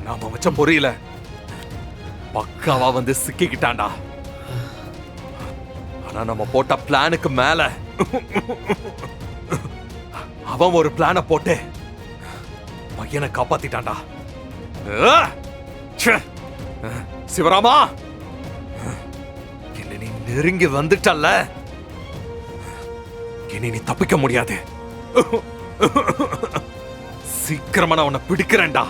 நாம வச்ச பொரியல பக்காவா வந்து சிக்கிக்கிட்டான்டா. ஆனா நம்ம போட்ட பிளானுக்கு மேல அவன் ஒரு பிளான போட்டு பையனை காப்பாத்திட்டான்டா. சிவராமா, என்ன நீ நெருங்கி வந்துட்டல்ல, இனி நீ தப்பிக்க முடியாது. சீக்கிரமா நான் உன்னை பிடிக்கிறேன்டா.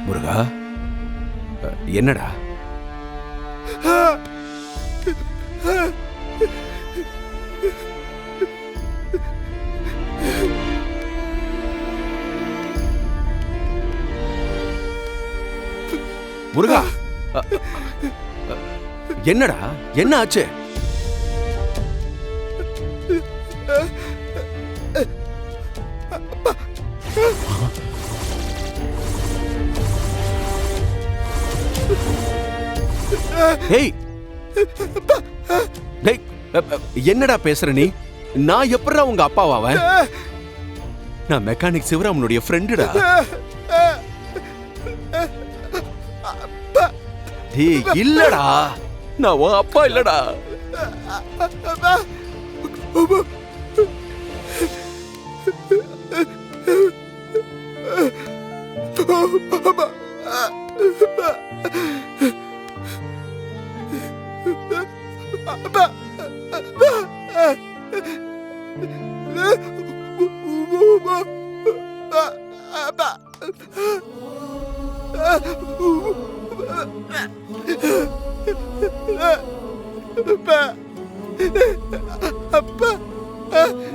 முருகா, என்னடா? முருகா, என்னடா? என்ன ஆச்சு? ஏய், டேய், என்னடா பேசுற நீ? நான் எப்படா உங்க அப்பாவாவன்? நான் மெக்கானிக் சிவராமனுடைய ஃப்ரெண்டுடா. டேய், இல்லடா, நான் உன் அப்பா இல்லடா.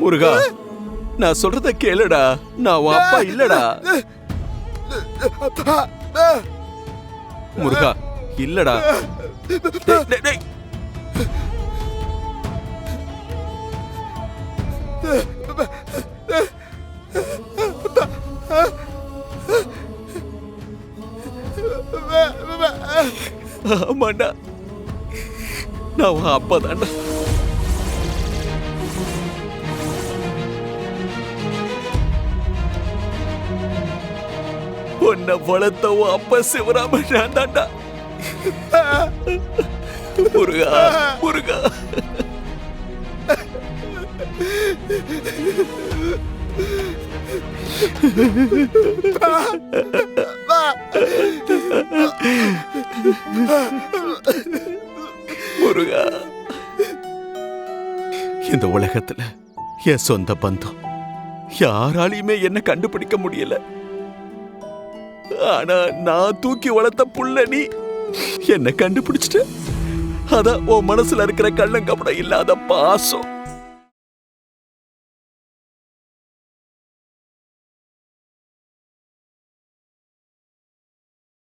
முருகா, நான் சொல்றத கேளுடா, நான் உன் அப்பா இல்லடா. முருகா, இல்லடா. டேய், டேய், டேய். ஆமாண்டா, நான் உன் அப்பா தான்டா. உன்னை வளர்த்த உன் அப்பா சிவராமன் நான் தான்டா. முருகா, முருகா. முருகா, இந்த உலகத்துல என் சொந்த பந்தம் யாராலையுமே என்ன கண்டுபிடிக்க முடியல. ஆனா நான் தூக்கி வளர்த்த புள்ள நீ என்ன கண்டுபிடிச்சிட்ட. அதான் உன் மனசுல இருக்கிற கள்ளங்கப்படம் இல்லாத பாசம்